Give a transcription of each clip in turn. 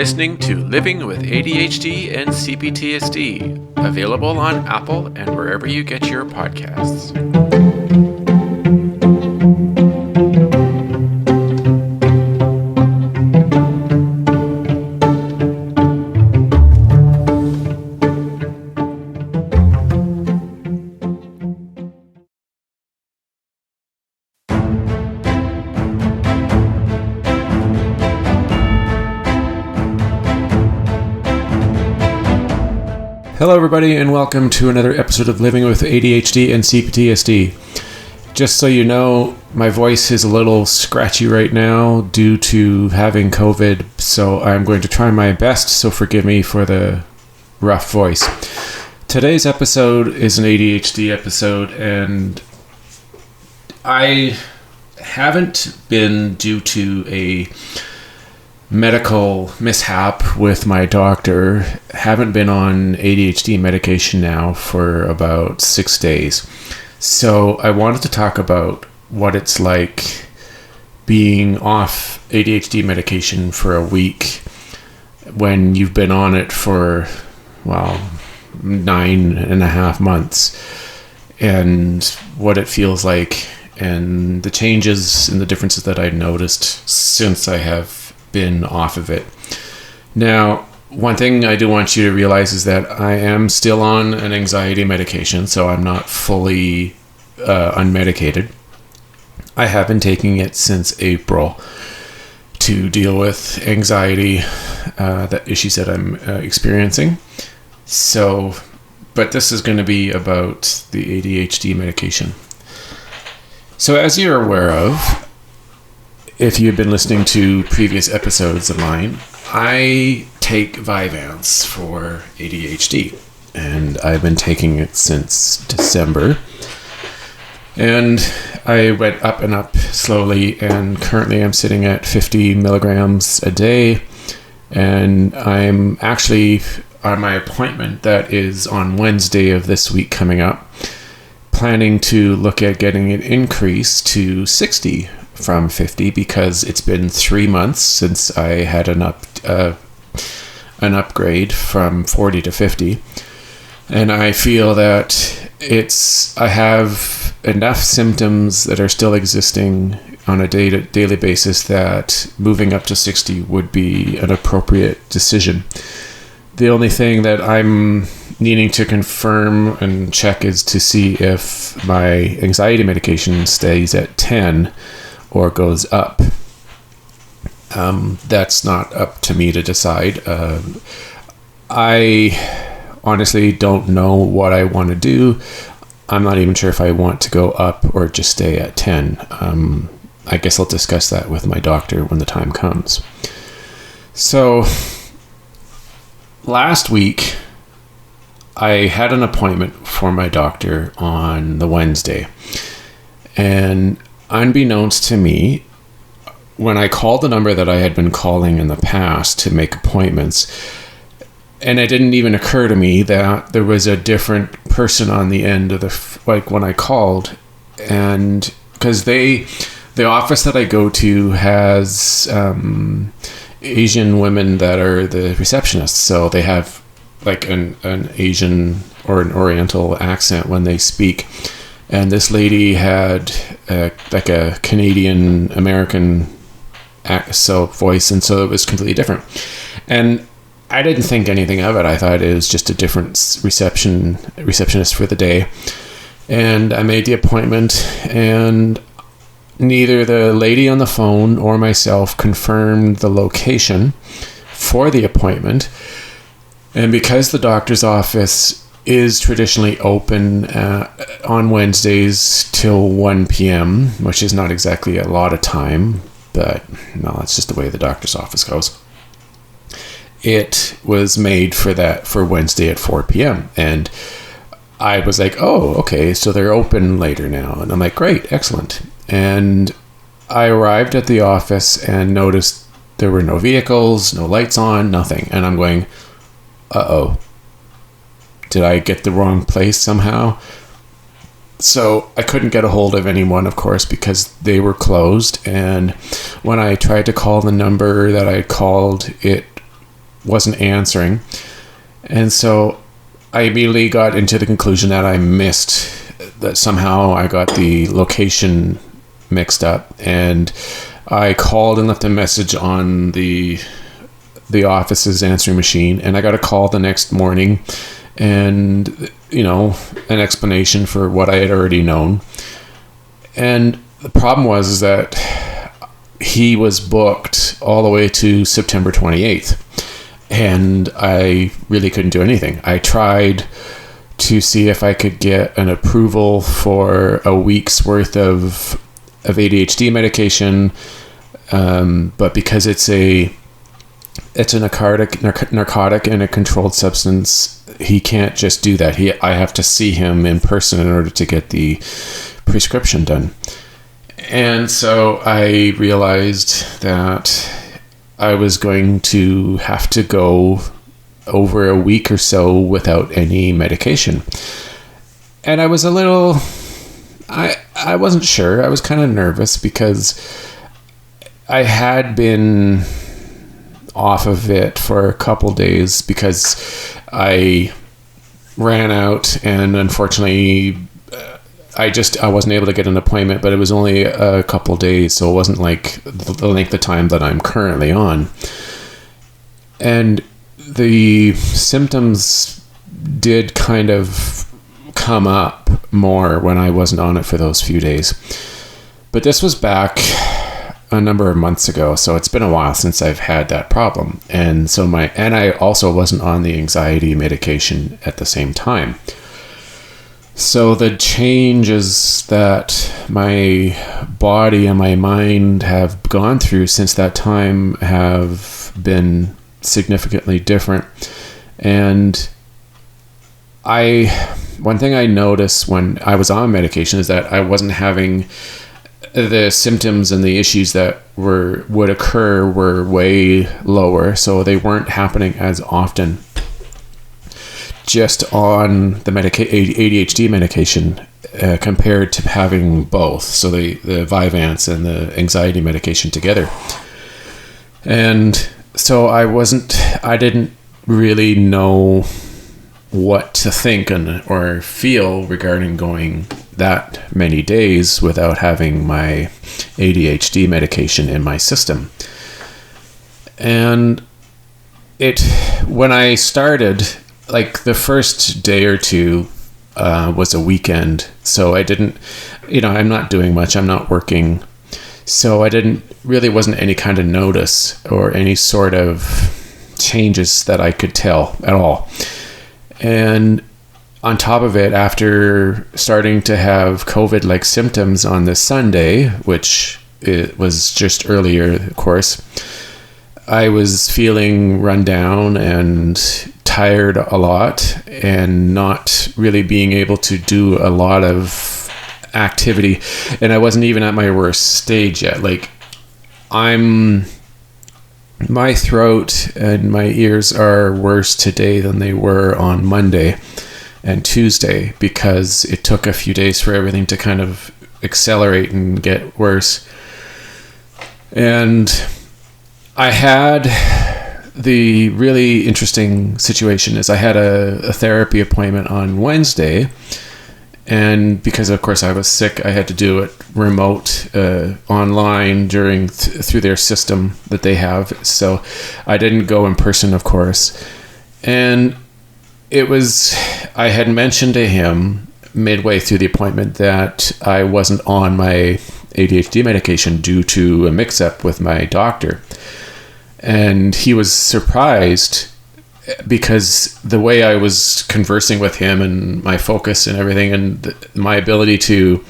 listening to Living with ADHD and CPTSD, available on Apple and wherever you get your podcasts. Hello everybody and welcome to another episode of Living with ADHD and CPTSD. Just so you know, my voice is a little scratchy right now due to having COVID, so I'm going to try my best, so forgive me for the rough voice. Today's episode is an ADHD episode, and I haven't been due to a medical mishap with my doctor, haven't been on ADHD medication now for about 6 days. So I wanted to talk about what it's like being off ADHD medication for a week when you've been on it for, 9.5 months, and what it feels like and the changes and the differences that I've noticed since I have been off of it. Now, one thing I do want you to realize is that I am still on an anxiety medication, so I'm not fully unmedicated. I have been taking it since April to deal with anxiety, the issues that I'm experiencing. So, but this is going to be about the ADHD medication. So as you're aware of, if you've been listening to previous episodes of mine, I take Vyvanse for ADHD, and I've been taking it since December. And I went up and up slowly, and currently I'm sitting at 50 milligrams a day, and I'm actually on my appointment that is on Wednesday of this week coming up, planning to look at getting an increase to 60 from 50 because it's been 3 months since I had an upgrade from 40 to 50, and I feel that I have enough symptoms that are still existing on a daily basis that moving up to 60 would be an appropriate decision. The only thing that I'm needing to confirm and check is to see if my anxiety medication stays at 10 or goes up. That's not up to me to decide. I honestly don't know what I want to do. I'm not even sure if I want to go up or just stay at 10. I guess I'll discuss that with my doctor when the time comes. So, last week, I had an appointment for my doctor on the Wednesday. And unbeknownst to me, when I called the number that I had been calling in the past to make appointments, and it didn't even occur to me that there was a different person on the end of when I called, and because the office that I go to has Asian women that are the receptionists, so they have like an Asian or an Oriental accent when they speak. And this lady had like a Canadian American voice, and so it was completely different. And I didn't think anything of it. I thought it was just a different receptionist for the day. And I made the appointment, and neither the lady on the phone or myself confirmed the location for the appointment. And because the doctor's office is traditionally open on Wednesdays till 1 p.m., which is not exactly a lot of time, but no, that's just the way the doctor's office goes. It was made for Wednesday at 4 p.m. And I was like, oh, okay, so they're open later now. And I'm like, great, excellent. And I arrived at the office and noticed there were no vehicles, no lights on, nothing. And I'm going, uh-oh. Did I get the wrong place somehow? So I couldn't get a hold of anyone, of course, because they were closed. And when I tried to call the number that I called, it wasn't answering. And so I immediately got into the conclusion that that somehow I got the location mixed up, and I called and left a message on the office's answering machine, and I got a call the next morning, and an explanation for what I had already known. And the problem was that he was booked all the way to September 28th, and I really couldn't do anything. I tried to see if I could get an approval for a week's worth of ADHD medication, but because it's a narcotic and a controlled substance, he can't just do that. I have to see him in person in order to get the prescription done. And so I realized that I was going to have to go over a week or so without any medication. And I was I wasn't sure. I was kind of nervous because I had been off of it for a couple days because I ran out, and unfortunately I wasn't able to get an appointment, but it was only a couple days, so it wasn't like the length of time that I'm currently on. And the symptoms did kind of come up more when I wasn't on it for those few days. But this was back a number of months ago, so it's been a while since I've had that problem. And so I also wasn't on the anxiety medication at the same time. So the changes that my body and my mind have gone through since that time have been significantly different. And one thing I noticed when I was on medication is that I wasn't having the symptoms, and the issues that would occur were way lower, so they weren't happening as often just on the ADHD medication compared to having both, so the Vyvanse and the anxiety medication together. And so I didn't really know what to think or feel regarding going that many days without having my ADHD medication in my system. And when I started, like the first day or two was a weekend, so I didn't, I'm not doing much, I'm not working, so wasn't any kind of notice or any sort of changes that I could tell at all. And on top of it, after starting to have COVID-like symptoms on this Sunday, which it was just earlier, of course, I was feeling run down and tired a lot and not really being able to do a lot of activity. And I wasn't even at my worst stage yet. Like, my throat and my ears are worse today than they were on Monday and Tuesday, because it took a few days for everything to kind of accelerate and get worse. And I had the really interesting situation is I had a therapy appointment on Wednesday, and because of course I was sick, I had to do it remote online through their system that they have, so I didn't go in person, of course. And I had mentioned to him midway through the appointment that I wasn't on my ADHD medication due to a mix-up with my doctor. And he was surprised because the way I was conversing with him and my focus and everything, and my ability to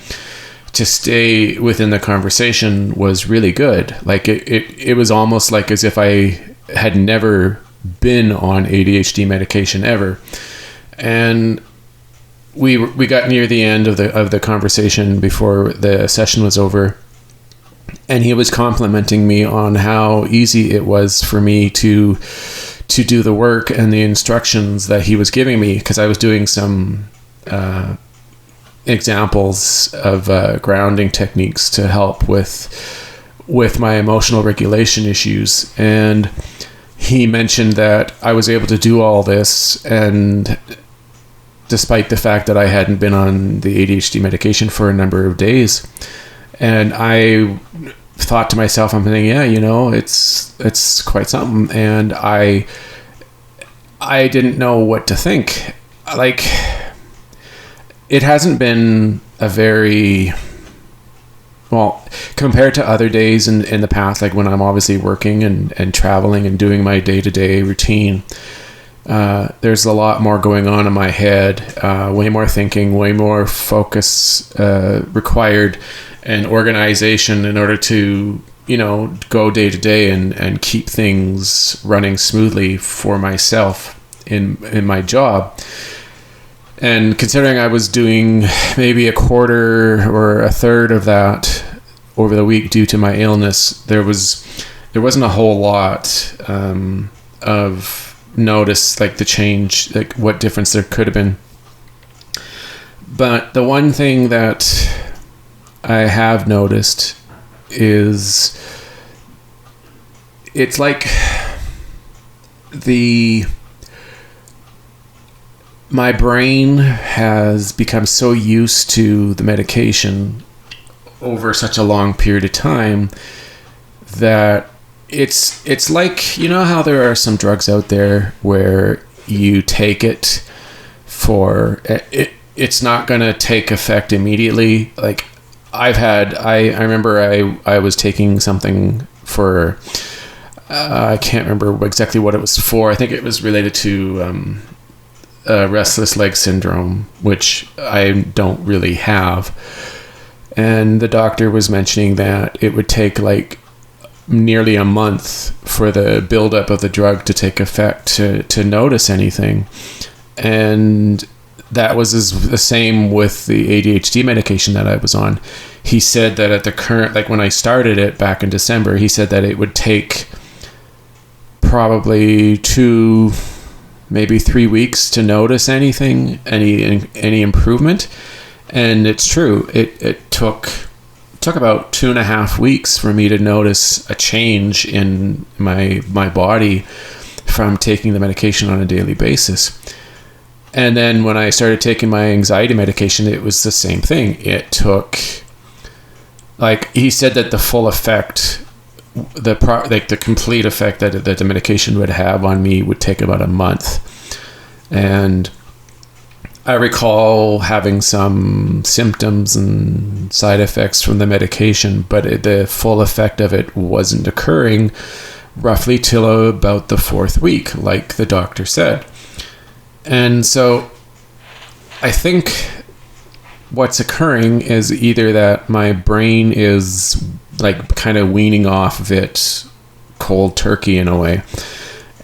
stay within the conversation was really good. Like it was almost like as if I had never been on ADHD medication ever. And we got near the end of the conversation before the session was over, and he was complimenting me on how easy it was for me to do the work and the instructions that he was giving me, because I was doing some examples of grounding techniques to help with my emotional regulation issues. And he mentioned that I was able to do all this, and despite the fact that I hadn't been on the ADHD medication for a number of days. And I thought to myself, I'm thinking, yeah, it's quite something. And I didn't know what to think. Like, it hasn't been a very, well, compared to other days in the past, like when I'm obviously working and traveling and doing my day-to-day routine, there's a lot more going on in my head, way more thinking, way more focus required, and organization in order to, go day to day and keep things running smoothly for myself in my job. And considering I was doing maybe a quarter or a third of that over the week due to my illness, there wasn't a whole lot of notice, like the change, like what difference there could have been. But the one thing that I have noticed is it's like my brain has become so used to the medication over such a long period of time that it's like, how there are some drugs out there where you take it for it's not going to take effect immediately. Like I remember I was taking something for I can't remember exactly what it was for. I think it was related to restless leg syndrome, which I don't really have. And the doctor was mentioning that it would take like nearly a month for the buildup of the drug to take effect to notice anything. And that was the same with the ADHD medication that I was on. He said that at the current, like when I started it back in December, he said that it would take probably 2, maybe 3 weeks to notice anything, any improvement. And it's true. It took about 2.5 weeks for me to notice a change in my body from taking the medication on a daily basis. And then when I started taking my anxiety medication, it was the same thing. It took, like he said, that the full effect, the complete effect that the medication would have on me would take about a month. And I recall having some symptoms and side effects from the medication, but the full effect of it wasn't occurring roughly till about the 4th week, like the doctor said. And so I think what's occurring is either that my brain is like kind of weaning off of it cold turkey in a way,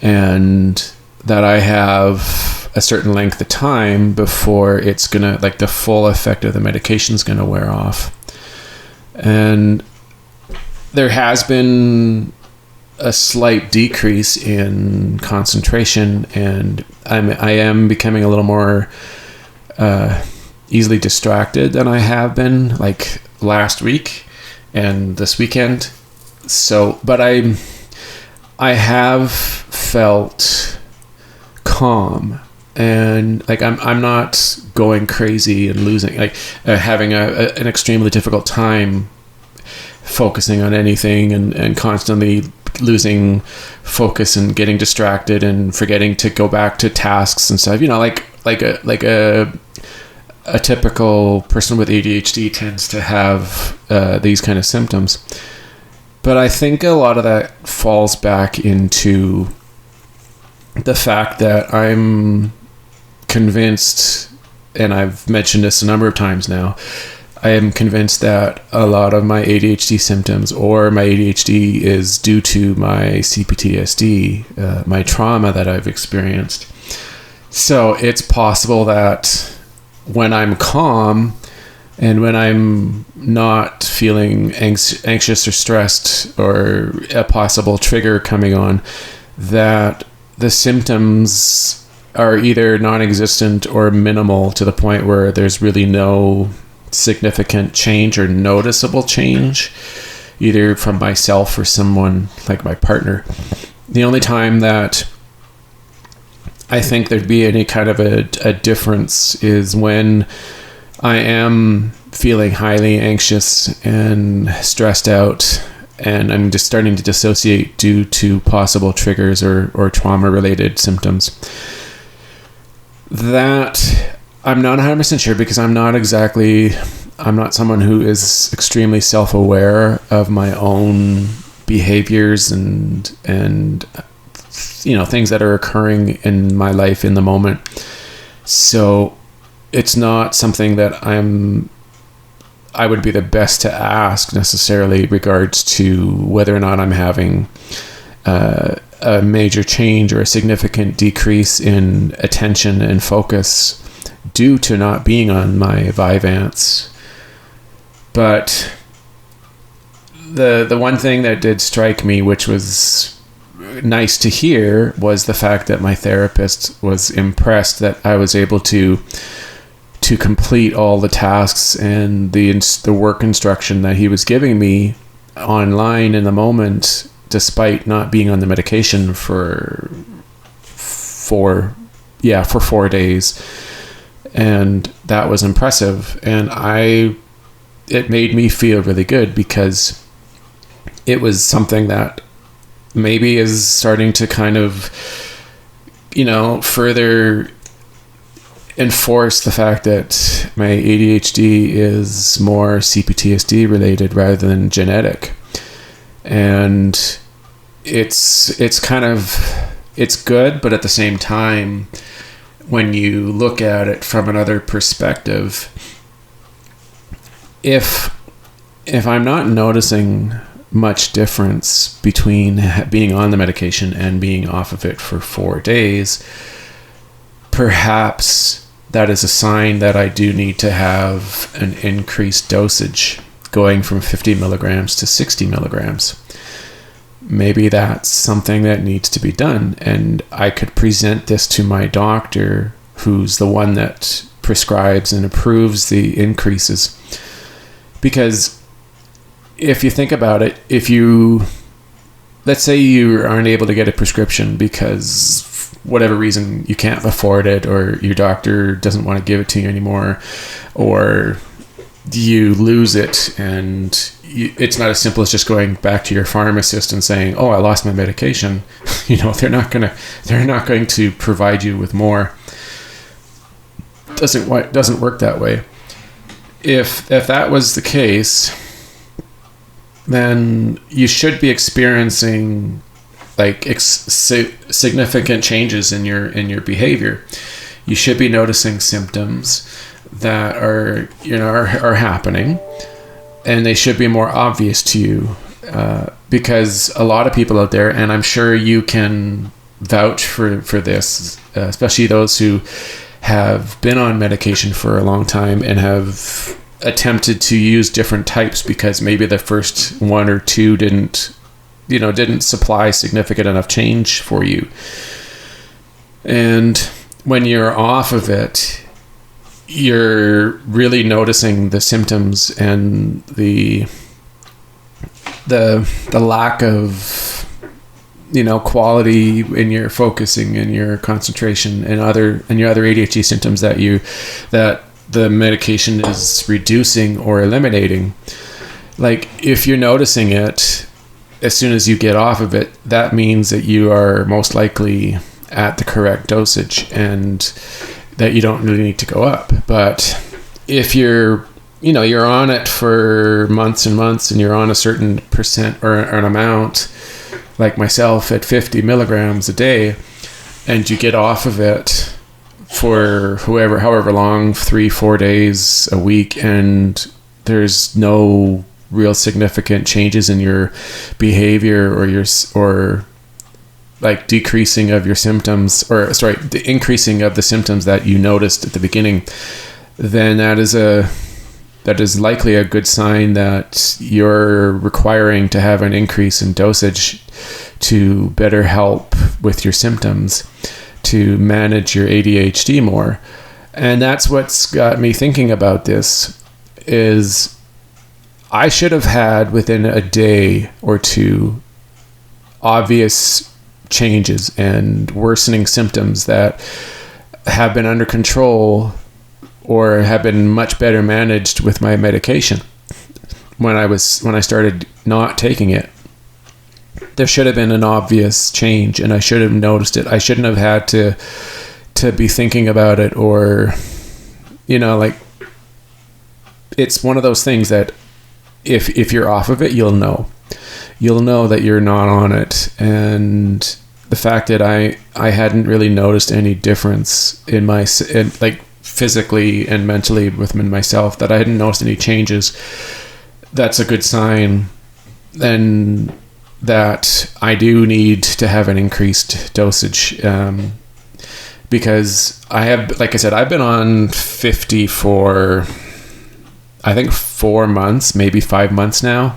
and that I have a certain length of time before it's gonna, like the full effect of the medication is gonna wear off. And there has been a slight decrease in concentration, and I am becoming a little more easily distracted than I have been, like last week and this weekend. So, but I have felt calm, and like I'm not going crazy and losing, like having an extremely difficult time focusing on anything, and constantly losing focus and getting distracted and forgetting to go back to tasks and stuff. Like a typical person with ADHD tends to have these kind of symptoms. But I think a lot of that falls back into the fact that I'm convinced, and I've mentioned this a number of times now, I am convinced that a lot of my ADHD symptoms or my ADHD is due to my CPTSD, my trauma that I've experienced. So it's possible that when I'm calm and when I'm not feeling anxious or stressed, or a possible trigger coming on, that the symptoms are either non-existent or minimal to the point where there's really no significant change or noticeable change, either from myself or someone like my partner. The only time that I think there'd be any kind of a difference is when I am feeling highly anxious and stressed out, and I'm just starting to dissociate due to possible triggers or trauma-related symptoms. That I'm not 100% sure, because I'm not someone who is extremely self-aware of my own behaviors and things that are occurring in my life in the moment. So it's not something that I would be the best to ask necessarily regards to whether or not I'm having a major change or a significant decrease in attention and focus due to not being on my Vyvanse. But the one thing that did strike me, which was nice to hear, was the fact that my therapist was impressed that I was able to complete all the tasks and the work instruction that he was giving me online in the moment, despite not being on the medication for 4 days. And that was impressive. And it made me feel really good, because it was something that maybe is starting to kind of, further enforce the fact that my ADHD is more CPTSD related rather than genetic. And it's good, but at the same time, when you look at it from another perspective, if I'm not noticing much difference between being on the medication and being off of it for 4 days, perhaps that is a sign that I do need to have an increased dosage, going from 50 milligrams to 60 milligrams. Maybe that's something that needs to be done, and I could present this to my doctor, who's the one that prescribes and approves the increases. Because if you think about it, let's say you aren't able to get a prescription because whatever reason you can't afford it, or your doctor doesn't want to give it to you anymore, or you lose it, and it's not as simple as just going back to your pharmacist and saying, "Oh, I lost my medication." They're not going to provide you with more. Doesn't work that way. If that was the case, then you should be experiencing significant changes in your behavior. You should be noticing symptoms that are happening, and they should be more obvious to you, because a lot of people out there, and I'm sure you can vouch for this, especially those who have been on medication for a long time and have attempted to use different types because maybe the first one or two didn't supply significant enough change for you. And when you're off of it, you're really noticing the symptoms and the lack of quality in your focusing and your concentration and your other ADHD symptoms that the medication is reducing or eliminating. Like, if you're noticing it as soon as you get off of it, that means that you are most likely at the correct dosage and that you don't really need to go up. But if you're on it for months and months, and you're on a certain percent or an amount, like myself at 50 milligrams a day, and you get off of it for however long, 3-4 days a week, and there's no real significant changes in your behavior or like decreasing of your symptoms, the increasing of the symptoms that you noticed at the beginning, then that is likely a good sign that you're requiring to have an increase in dosage to better help with your symptoms, to manage your ADHD more. And that's what's got me thinking about this, is I should have had within a day or two obvious changes and worsening symptoms that have been under control or have been much better managed with my medication when I started not taking it. There should have been an obvious change, and I should have noticed it. I shouldn't have had to be thinking about it, or, like, it's one of those things that if you're off of it, you'll know that you're not on it. And the fact that I hadn't really noticed any difference in like physically and mentally within myself, that I hadn't noticed any changes, that's a good sign. And that I do need to have an increased dosage, because I have, like I said, I've been on 50 for, I think, 4 months, maybe 5 months now.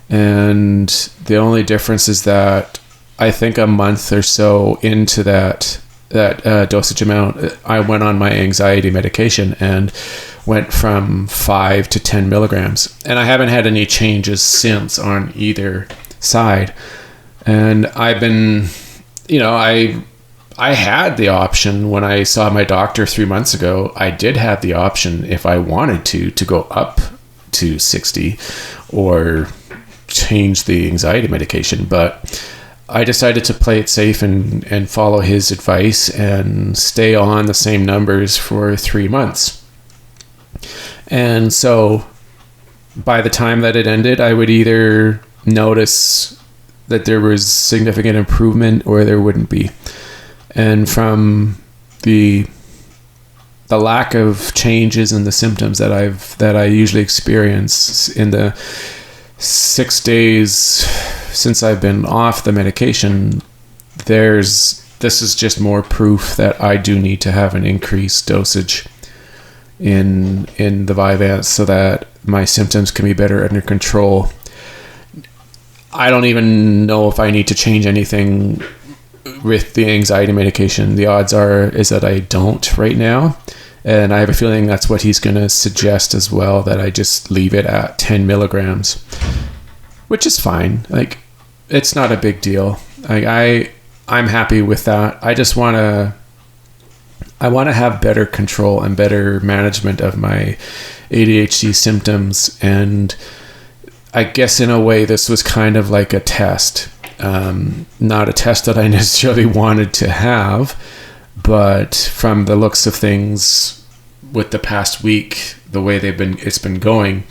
And the only difference is that I think a month or so into that dosage amount, I went on my anxiety medication and went from 5 to 10 milligrams. And I haven't had any changes since on either side. And I've been, I had the option when I saw my doctor 3 months ago. I did have the option, if I wanted to go up to 60 or change the anxiety medication, but I decided to play it safe and follow his advice and stay on the same numbers for 3 months. And so by the time that it ended, I would either notice that there was significant improvement or there wouldn't be. And from the lack of changes in the symptoms that I usually experience in the 6 days since I've been off the medication, this is just more proof that I do need to have an increased dosage in the Vyvanse so that my symptoms can be better under control. I don't even know if I need to change anything with the anxiety medication. The odds is that I don't right now. And I have a feeling that's what he's going to suggest as well, that I just leave it at 10 milligrams, which is fine. Like, it's not a big deal. I'm happy with that. I just want to have better control and better management of my ADHD symptoms. And I guess in a way, this was kind of like a test. Not a test that I necessarily wanted to have, but from the looks of things with the past week, the way it's been going,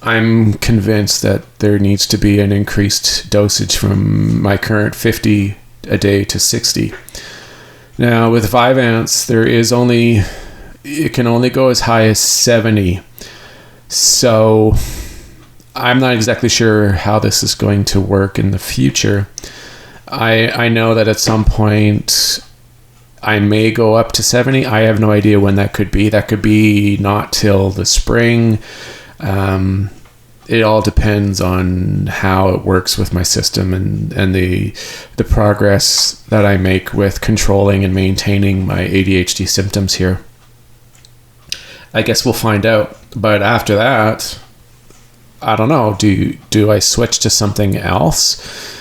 I'm convinced that there needs to be an increased dosage from my current 50 a day to 60. Now with Vyvanse, it can only go as high as 70. So I'm not exactly sure how this is going to work in the future. I know that at some point I may go up to 70. I have no idea when that could be. That could be not till the spring. It all depends on how it works with my system and the progress that I make with controlling and maintaining my ADHD symptoms here. I guess we'll find out. But after that, I don't know. Do I switch to something else?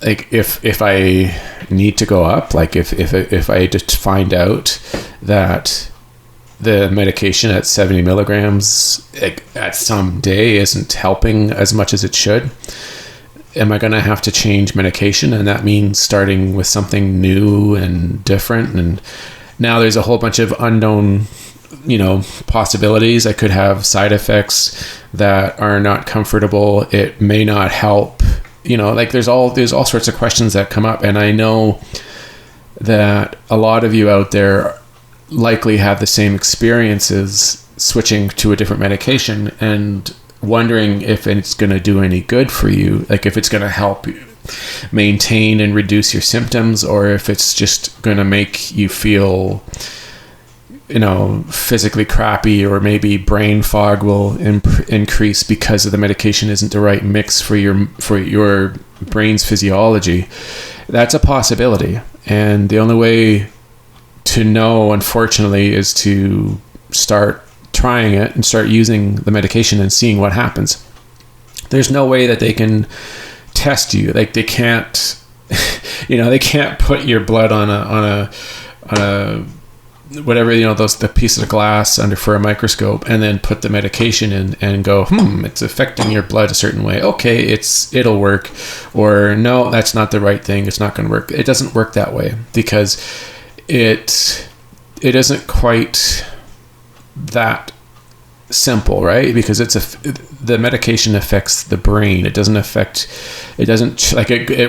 Like if I need to go up, like if I just find out that the medication at 70 milligrams at some day isn't helping as much as it should, am I going to have to change medication? And that means starting with something new and different. And now there's a whole bunch of unknown, possibilities. I could have side effects that are not comfortable. It may not help. There's all sorts of questions that come up. And I know that a lot of you out there likely have the same experiences switching to a different medication and wondering if it's going to do any good for you, like if it's going to help you maintain and reduce your symptoms, or if it's just going to make you feel physically crappy, or maybe brain fog will increase because of the medication isn't the right mix for your brain's physiology. That's a possibility, and the only way to know, unfortunately, is to start trying it and start using the medication and seeing what happens. There's no way that they can test you. Like they can't, they can't put your blood on a whatever, the piece of glass under for a microscope and then put the medication in and go, it's affecting your blood a certain way. Okay, it'll work. Or no, that's not the right thing. It's not going to work. It doesn't work that way because it isn't quite that simple, right? Because the medication affects the brain. It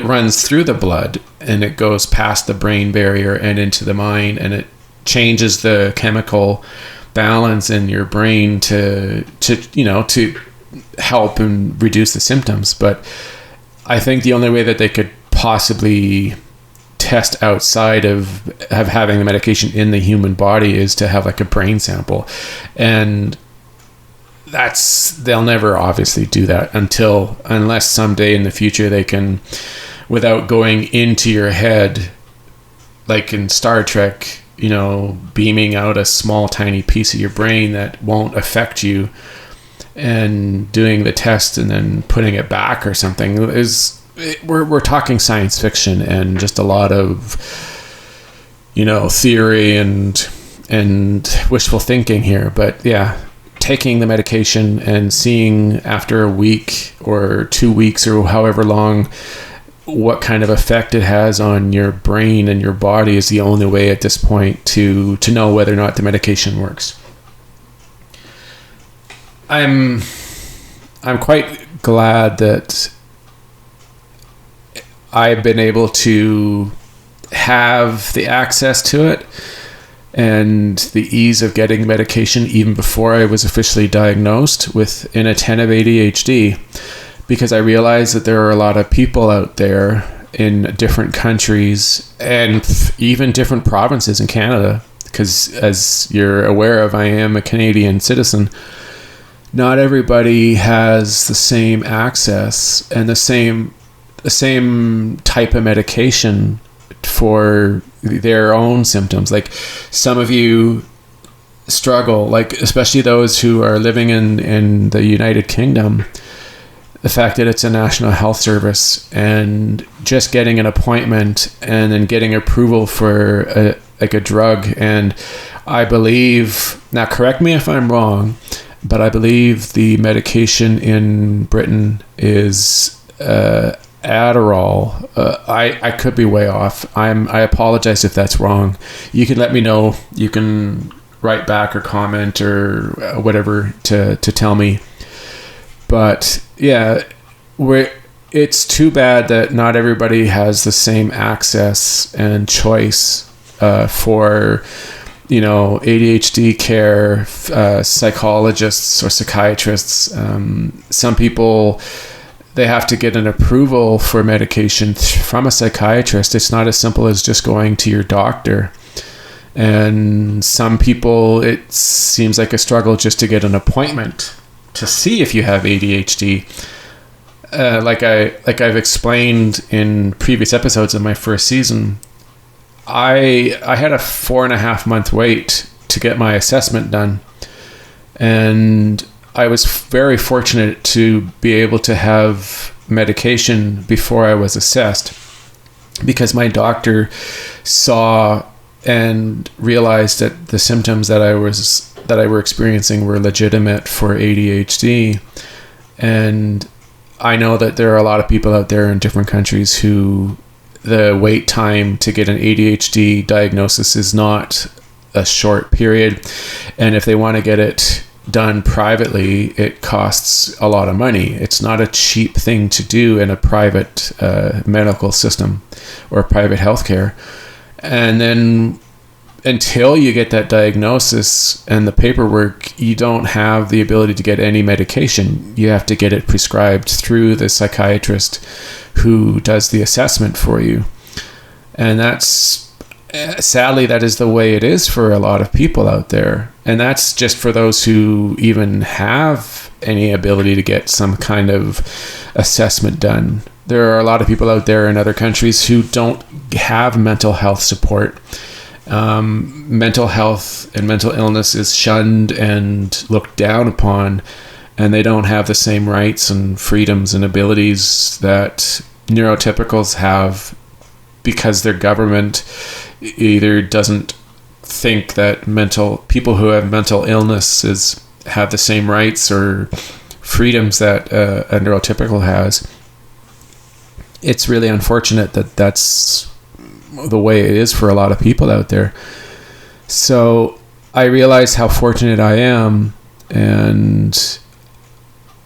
runs through the blood and it goes past the brain barrier and into the mind, and it changes the chemical balance in your brain to help and reduce the symptoms. But I think the only way that they could possibly test outside of having the medication in the human body is to have like a brain sample, and they'll never obviously do that unless someday in the future they can, without going into your head like in Star Trek, beaming out a small tiny piece of your brain that won't affect you, and doing the test and then putting it back or something. We're talking science fiction and just a lot of theory and wishful thinking here. But yeah, taking the medication and seeing after a week or 2 weeks or however long what kind of effect it has on your brain and your body is the only way at this point to know whether or not the medication works. I'm quite glad that I've been able to have the access to it and the ease of getting medication even before I was officially diagnosed with an attentive ADHD. Because I realize that there are a lot of people out there in different countries and even different provinces in Canada, because as you're aware of, I am a Canadian citizen. Not everybody has the same access and the same type of medication for their own symptoms. Like some of you struggle, like especially those who are living in the United Kingdom. The fact that it's a national health service and just getting an appointment and then getting approval for a drug. And I believe, now correct me if I'm wrong, but I believe the medication in Britain is Adderall. I could be way off. I apologize if that's wrong. You can let me know. You can write back or comment or whatever to tell me. But yeah, it's too bad that not everybody has the same access and choice for ADHD care, psychologists or psychiatrists. Some people, they have to get an approval for medication from a psychiatrist. It's not as simple as just going to your doctor. And some people, it seems like a struggle just to get an appointment to see if you have ADHD. Like I've explained in previous episodes of my first season, I had a 4.5 month wait to get my assessment done. And I was very fortunate to be able to have medication before I was assessed, because my doctor saw and realized that the symptoms that I were experiencing were legitimate for ADHD. And I know that there are a lot of people out there in different countries who the wait time to get an ADHD diagnosis is not a short period. And if they want to get it done privately, it costs a lot of money. It's not a cheap thing to do in a private medical system or private healthcare. And then until you get that diagnosis and the paperwork, you don't have the ability to get any medication. You have to get it prescribed through the psychiatrist who does the assessment for you. And that's, sadly, that is the way it is for a lot of people out there. And that's just for those who even have any ability to get some kind of assessment done. There are a lot of people out there in other countries who don't have mental health support. Mental health and mental illness is shunned and looked down upon. and they don't have the same rights and freedoms and abilities that neurotypicals have, because their government either doesn't think that people who have mental illnesses have the same rights or freedoms that a neurotypical has. It's really unfortunate that that's the way it is for a lot of people out there. So I realize how fortunate I am, and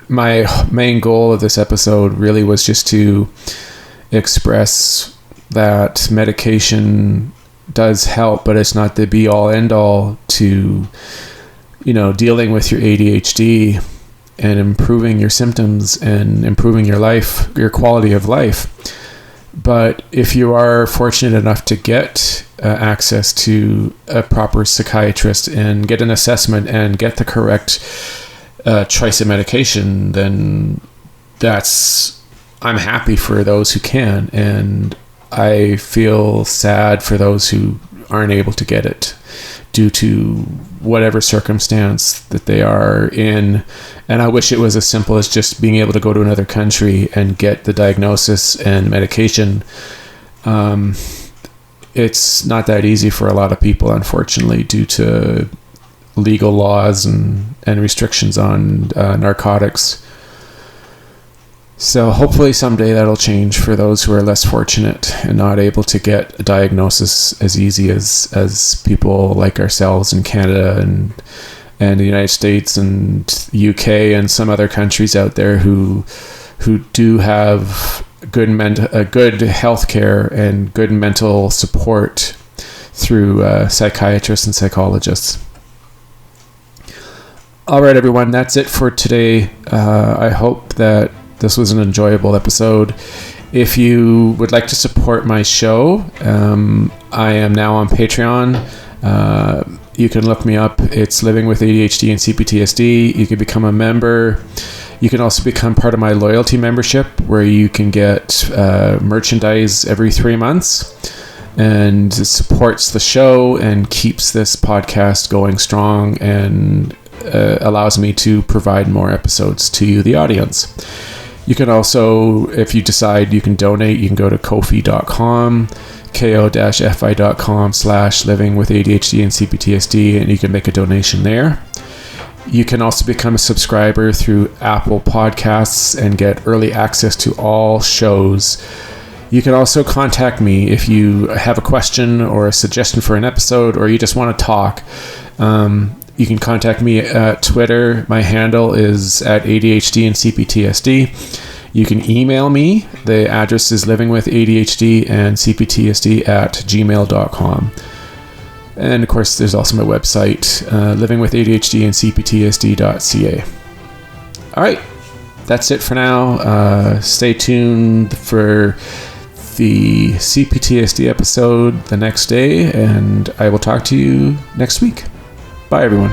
my main goal of this episode really was just to express that medication does help, but it's not the be all end all to, dealing with your ADHD and improving your symptoms and improving your life, your quality of life. But if you are fortunate enough to get access to a proper psychiatrist and get an assessment and get the correct choice of medication, then I'm happy for those who can, and I feel sad for those who aren't able to get it due to whatever circumstance that they are in. And I wish it was as simple as just being able to go to another country and get the diagnosis and medication. It's not that easy for a lot of people, unfortunately, due to legal laws and restrictions on narcotics. So hopefully someday that'll change for those who are less fortunate and not able to get a diagnosis as easy as people like ourselves in Canada and the United States and UK and some other countries out there who do have good healthcare and good mental support through psychiatrists and psychologists. All right, everyone, that's it for today. I hope that this was an enjoyable episode. If you would like to support my show, I am now on Patreon. You can look me up. It's Living with ADHD and CPTSD. You can become a member. You can also become part of my loyalty membership, where you can get merchandise every 3 months, and it supports the show and keeps this podcast going strong and allows me to provide more episodes to you, the audience. You can also, if you decide you can donate, you can go to ko-fi.com, ko-fi.com/livingwithadhdandcptsd and CPTSD, and you can make a donation there. You can also become a subscriber through Apple Podcasts and get early access to all shows. You can also contact me if you have a question or a suggestion for an episode, or you just want to talk. You can contact me at Twitter. My handle is at ADHD and CPTSD. You can email me. The address is livingwithadhdandcptsd and cptsd@gmail.com. And of course, there's also my website, livingwithadhdandcptsd.ca. All right, that's it for now. Stay tuned for the CPTSD episode the next day, and I will talk to you next week. Bye, everyone.